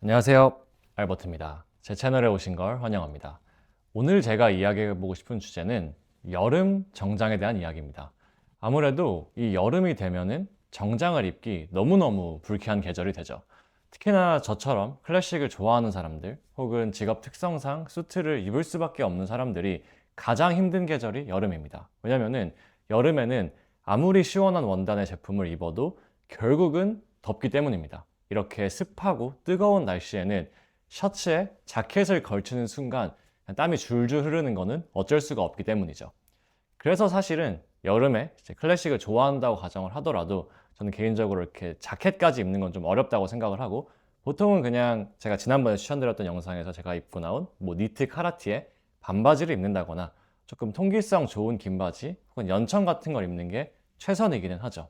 안녕하세요, 알버트입니다. 제 채널에 오신 걸 환영합니다. 오늘 제가 이야기해보고 싶은 주제는 여름 정장에 대한 이야기입니다. 아무래도 이 여름이 되면은 정장을 입기 너무너무 불쾌한 계절이 되죠. 특히나 저처럼 클래식을 좋아하는 사람들 혹은 직업 특성상 수트를 입을 수밖에 없는 사람들이 가장 힘든 계절이 여름입니다. 왜냐면은 여름에는 아무리 시원한 원단의 제품을 입어도 결국은 덥기 때문입니다. 이렇게 습하고 뜨거운 날씨에는 셔츠에 자켓을 걸치는 순간 땀이 줄줄 흐르는 거는 어쩔 수가 없기 때문이죠. 그래서 사실은 여름에 클래식을 좋아한다고 가정을 하더라도 저는 개인적으로 이렇게 자켓까지 입는 건 좀 어렵다고 생각을 하고, 보통은 그냥 제가 지난번에 추천드렸던 영상에서 제가 입고 나온 니트 카라티에 반바지를 입는다거나 조금 통기성 좋은 긴 바지 혹은 연청 같은 걸 입는 게 최선이기는 하죠.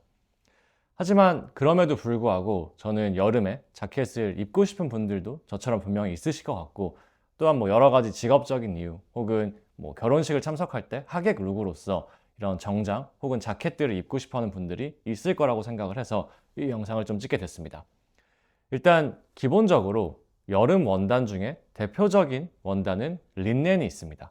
하지만 그럼에도 불구하고 저는 여름에 자켓을 입고 싶은 분들도 저처럼 분명히 있으실 것 같고, 또한 여러 가지 직업적인 이유 혹은 결혼식을 참석할 때 하객 룩으로서 이런 정장 혹은 자켓들을 입고 싶어 하는 분들이 있을 거라고 생각을 해서 이 영상을 좀 찍게 됐습니다. 일단 기본적으로 여름 원단 중에 대표적인 원단은 린넨이 있습니다.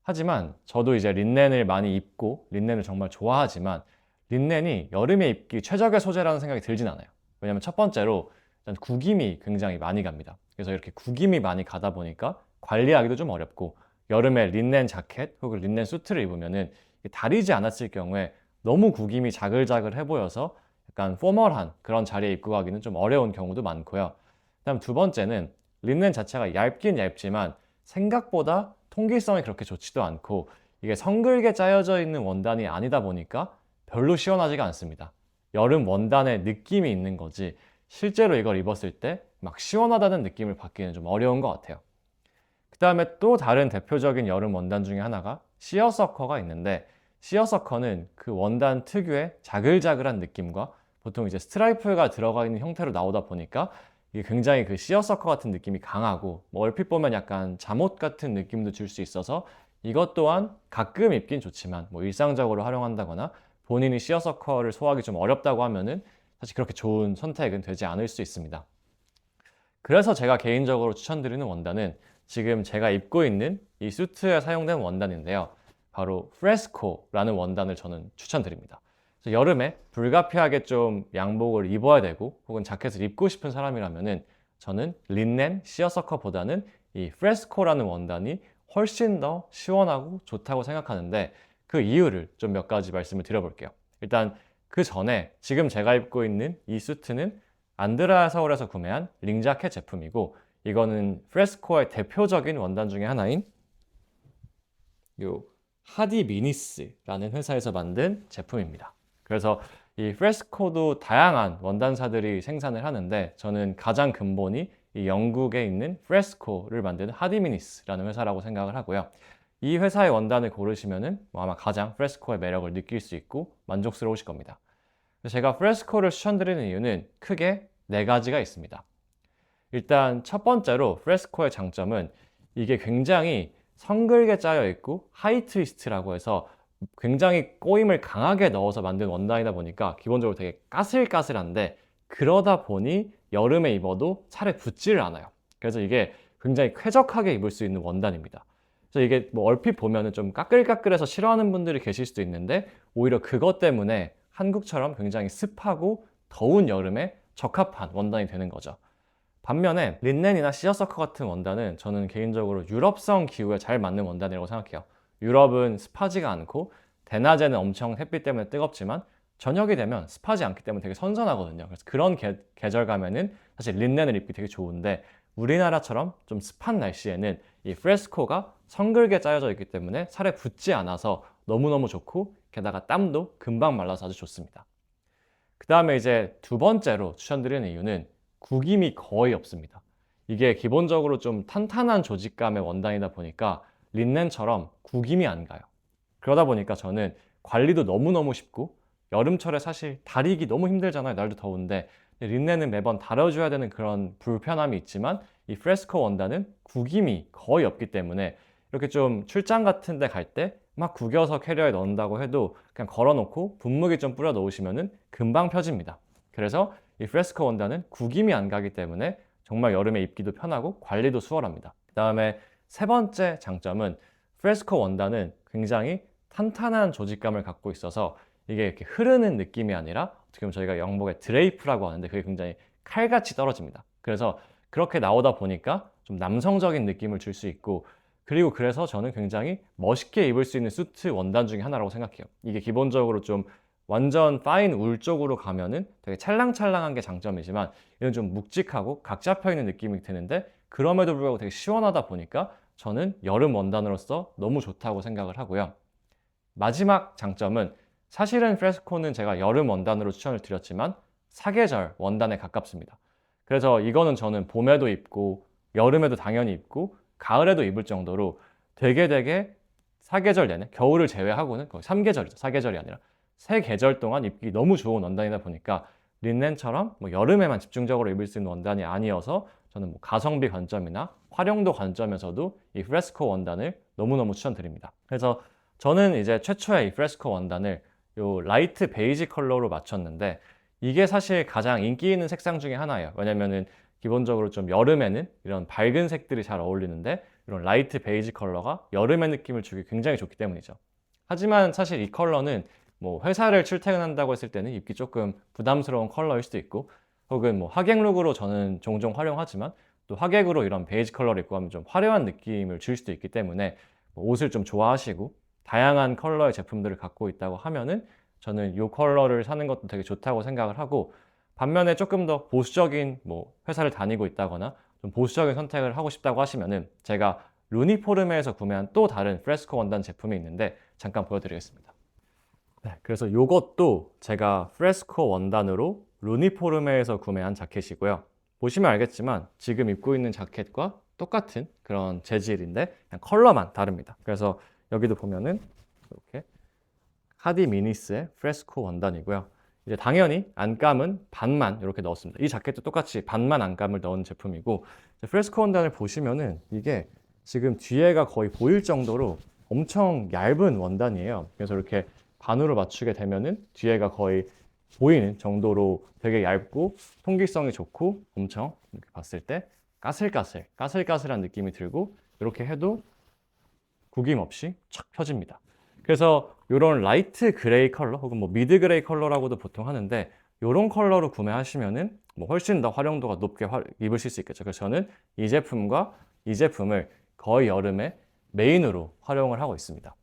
하지만 저도 이제 린넨을 많이 입고 린넨을 정말 좋아하지만 린넨이 여름에 입기 최적의 소재라는 생각이 들진 않아요. 왜냐면 첫 번째로 일단 구김이 굉장히 많이 갑니다. 그래서 이렇게 구김이 많이 가다 보니까 관리하기도 좀 어렵고, 여름에 린넨 자켓 혹은 린넨 수트를 입으면은 다리지 않았을 경우에 너무 구김이 자글자글해 보여서 약간 포멀한 그런 자리에 입고 가기는 좀 어려운 경우도 많고요. 그다음 두 번째는 린넨 자체가 얇긴 얇지만 생각보다 통기성이 그렇게 좋지도 않고, 이게 성글게 짜여져 있는 원단이 아니다 보니까 별로 시원하지가 않습니다. 여름 원단의 느낌이 있는 거지 실제로 이걸 입었을 때 막 시원하다는 느낌을 받기는 좀 어려운 것 같아요. 그 다음에 또 다른 대표적인 여름 원단 중에 하나가 시어서커가 있는데, 시어서커는 그 원단 특유의 자글자글한 느낌과 보통 이제 스트라이프가 들어가 있는 형태로 나오다 보니까 이게 굉장히 그 시어서커 같은 느낌이 강하고, 얼핏 보면 약간 잠옷 같은 느낌도 줄 수 있어서 이것 또한 가끔 입긴 좋지만 일상적으로 활용한다거나 본인이 시어서커를 소화하기 좀 어렵다고 하면은 사실 그렇게 좋은 선택은 되지 않을 수 있습니다. 그래서 제가 개인적으로 추천드리는 원단은 지금 제가 입고 있는 이 수트에 사용된 원단인데요. 바로 프레스코라는 원단을 저는 추천드립니다. 그래서 여름에 불가피하게 좀 양복을 입어야 되고 혹은 자켓을 입고 싶은 사람이라면은 저는 린넨 시어서커보다는 이 프레스코라는 원단이 훨씬 더 시원하고 좋다고 생각하는데, 그 이유를 좀 몇 가지 말씀을 드려볼게요. 일단 그 전에 지금 제가 입고 있는 이 수트는 안드라 서울에서 구매한 링자켓 제품이고, 이거는 프레스코의 대표적인 원단 중에 하나인 요 하디 미니스라는 회사에서 만든 제품입니다. 그래서 이 프레스코도 다양한 원단사들이 생산을 하는데, 저는 가장 근본이 이 영국에 있는 프레스코를 만드는 하디 미니스라는 회사라고 생각을 하고요. 이 회사의 원단을 고르시면은 아마 가장 프레스코의 매력을 느낄 수 있고 만족스러우실 겁니다. 제가 프레스코를 추천드리는 이유는 크게 네 가지가 있습니다. 일단 첫 번째로 프레스코의 장점은 이게 굉장히 성글게 짜여 있고 하이 트위스트라고 해서 굉장히 꼬임을 강하게 넣어서 만든 원단이다 보니까 기본적으로 되게 까슬까슬한데, 그러다 보니 여름에 입어도 살에 붙지를 않아요. 그래서 이게 굉장히 쾌적하게 입을 수 있는 원단입니다. 그래서 이게 얼핏 보면은 좀 까끌까끌해서 싫어하는 분들이 계실 수도 있는데, 오히려 그것 때문에 한국처럼 굉장히 습하고 더운 여름에 적합한 원단이 되는 거죠. 반면에 린넨이나 시어서커 같은 원단은 저는 개인적으로 유럽성 기후에 잘 맞는 원단이라고 생각해요. 유럽은 습하지가 않고 대낮에는 엄청 햇빛 때문에 뜨겁지만 저녁이 되면 습하지 않기 때문에 되게 선선하거든요. 그래서 그런 계절감에는 사실 린넨을 입기 되게 좋은데, 우리나라처럼 좀 습한 날씨에는 이 프레스코가 성글게 짜여져 있기 때문에 살에 붙지 않아서 너무너무 좋고, 게다가 땀도 금방 말라서 아주 좋습니다. 그 다음에 이제 두 번째로 추천드리는 이유는 구김이 거의 없습니다. 이게 기본적으로 좀 탄탄한 조직감의 원단이다 보니까 린넨처럼 구김이 안 가요. 그러다 보니까 저는 관리도 너무너무 쉽고, 여름철에 사실 다리기 너무 힘들잖아요. 날도 더운데. 린넨은 매번 다려줘야 되는 그런 불편함이 있지만 이 프레스코 원단은 구김이 거의 없기 때문에 이렇게 좀 출장 같은 데 갈 때 막 구겨서 캐리어에 넣는다고 해도 그냥 걸어놓고 분무기 좀 뿌려 놓으시면은 금방 펴집니다. 그래서 이 프레스코 원단은 구김이 안 가기 때문에 정말 여름에 입기도 편하고 관리도 수월합니다. 그 다음에 세 번째 장점은 프레스코 원단은 굉장히 탄탄한 조직감을 갖고 있어서 이게 이렇게 흐르는 느낌이 아니라 어떻게 보면 저희가 영복에 드레이프라고 하는데 그게 굉장히 칼같이 떨어집니다. 그래서 그렇게 나오다 보니까 좀 남성적인 느낌을 줄 수 있고, 그리고 그래서 저는 굉장히 멋있게 입을 수 있는 수트 원단 중에 하나라고 생각해요. 이게 기본적으로 좀 완전 파인 울 쪽으로 가면은 되게 찰랑찰랑한 게 장점이지만 이건 좀 묵직하고 각 잡혀 있는 느낌이 드는데 그럼에도 불구하고 되게 시원하다 보니까 저는 여름 원단으로서 너무 좋다고 생각을 하고요. 마지막 장점은 사실은 프레스코는 제가 여름 원단으로 추천을 드렸지만 사계절 원단에 가깝습니다. 그래서 이거는 저는 봄에도 입고 여름에도 당연히 입고 가을에도 입을 정도로 되게 사계절 내내, 겨울을 제외하고는 거의 3계절이죠. 사계절이 아니라 3계절 동안 입기 너무 좋은 원단이다 보니까 린넨처럼 뭐 여름에만 집중적으로 입을 수 있는 원단이 아니어서 저는 뭐 가성비 관점이나 활용도 관점에서도 이 프레스코 원단을 너무너무 추천드립니다. 그래서 저는 이제 최초에 이 프레스코 원단을 요 라이트 베이지 컬러로 맞췄는데 이게 사실 가장 인기 있는 색상 중에 하나예요. 왜냐면은 기본적으로 좀 여름에는 이런 밝은 색들이 잘 어울리는데 이런 라이트 베이지 컬러가 여름의 느낌을 주기 굉장히 좋기 때문이죠. 하지만 사실 이 컬러는 뭐 회사를 출퇴근한다고 했을 때는 입기 조금 부담스러운 컬러일 수도 있고, 혹은 뭐 하객룩으로 저는 종종 활용하지만 또 하객으로 이런 베이지 컬러를 입고 하면 좀 화려한 느낌을 줄 수도 있기 때문에 뭐 옷을 좀 좋아하시고 다양한 컬러의 제품들을 갖고 있다고 하면은 저는 이 컬러를 사는 것도 되게 좋다고 생각을 하고, 반면에 조금 더 보수적인 뭐 회사를 다니고 있다거나 좀 보수적인 선택을 하고 싶다고 하시면은 제가 루니포르메에서 구매한 또 다른 프레스코 원단 제품이 있는데 잠깐 보여드리겠습니다. 네, 그래서 이것도 제가 프레스코 원단으로 루니포르메에서 구매한 자켓이고요. 보시면 알겠지만 지금 입고 있는 자켓과 똑같은 그런 재질인데 그냥 컬러만 다릅니다. 그래서 여기도 보면은 이렇게 하디 미니스의 프레스코 원단이고요. 이제 당연히 안감은 반만 이렇게 넣었습니다. 이 자켓도 똑같이 반만 안감을 넣은 제품이고, 프레스코 원단을 보시면은 이게 지금 뒤에가 거의 보일 정도로 엄청 얇은 원단이에요. 그래서 이렇게 반으로 맞추게 되면은 뒤에가 거의 보이는 정도로 되게 얇고 통기성이 좋고 엄청 이렇게 봤을 때 까슬까슬한 느낌이 들고, 이렇게 해도 구김없이 촥 펴집니다. 그래서 이런 라이트 그레이 컬러 혹은 뭐 미드 그레이 컬러라고도 보통 하는데 이런 컬러로 구매하시면은 뭐 훨씬 더 활용도가 높게 입으실 수 있겠죠. 그래서 저는 이 제품과 이 제품을 거의 여름에 메인으로 활용을 하고 있습니다.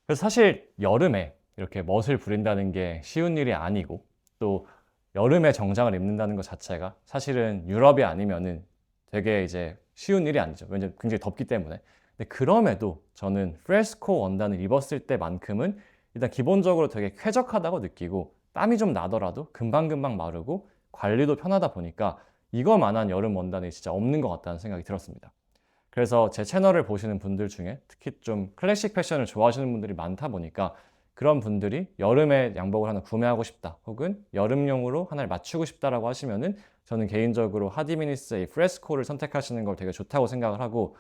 그래서 사실 여름에 이렇게 멋을 부린다는 게 쉬운 일이 아니고, 또 여름에 정장을 입는다는 것 자체가 사실은 유럽이 아니면은 되게 이제 쉬운 일이 아니죠. 왜냐면 굉장히 덥기 때문에. 근데 그럼에도 저는 프레스코 원단을 입었을 때만큼은 일단 기본적으로 되게 쾌적하다고 느끼고, 땀이 좀 나더라도 금방금방 마르고 관리도 편하다 보니까 이거만한 여름 원단이 진짜 없는 것 같다는 생각이 들었습니다. 그래서 제 채널을 보시는 분들 중에 특히 좀 클래식 패션을 좋아하시는 분들이 많다 보니까 그런 분들이 여름에 양복을 하나 구매하고 싶다 혹은 여름용으로 하나를 맞추고 싶다라고 하시면은 저는 개인적으로 하디미니스의 프레스코를 선택하시는 걸 되게 좋다고 생각을 하고,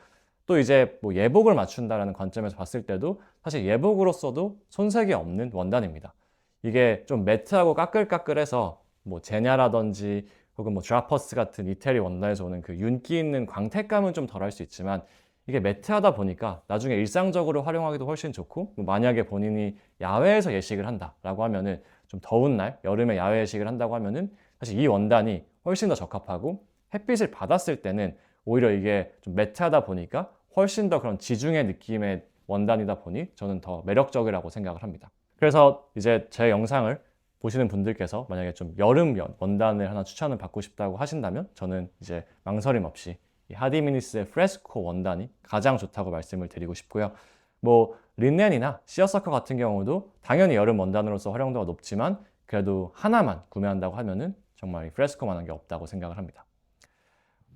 또 이제 뭐 예복을 맞춘다라는 관점에서 봤을 때도 사실 예복으로서도 손색이 없는 원단입니다. 이게 좀 매트하고 까끌까끌해서 뭐 제냐라든지 혹은 뭐 드라퍼스 같은 이태리 원단에서 오는 그 윤기 있는 광택감은 좀 덜할 수 있지만 이게 매트하다 보니까 나중에 일상적으로 활용하기도 훨씬 좋고, 뭐 만약에 본인이 야외에서 예식을 한다라고 하면은 좀 더운 날 여름에 야외 예식을 한다고 하면은 사실 이 원단이 훨씬 더 적합하고, 햇빛을 받았을 때는 오히려 이게 좀 매트하다 보니까 훨씬 더 그런 지중해 느낌의 원단이다 보니 저는 더 매력적이라고 생각을 합니다. 그래서 이제 제 영상을 보시는 분들께서 만약에 좀 여름 원단을 하나 추천을 받고 싶다고 하신다면 저는 이제 망설임 없이 이 하디미니스의 프레스코 원단이 가장 좋다고 말씀을 드리고 싶고요. 뭐 린넨이나 시어서커 같은 경우도 당연히 여름 원단으로서 활용도가 높지만 그래도 하나만 구매한다고 하면은 정말 이 프레스코만한 게 없다고 생각을 합니다.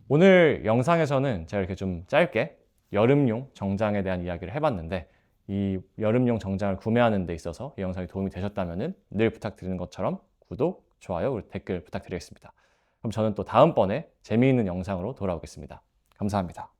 오늘 영상에서는 제가 이렇게 좀 짧게 여름용 정장에 대한 이야기를 해봤는데, 이 여름용 정장을 구매하는 데 있어서 이 영상이 도움이 되셨다면 늘 부탁드리는 것처럼 구독, 좋아요, 그리고 댓글 부탁드리겠습니다. 그럼 저는 또 다음번에 재미있는 영상으로 돌아오겠습니다. 감사합니다.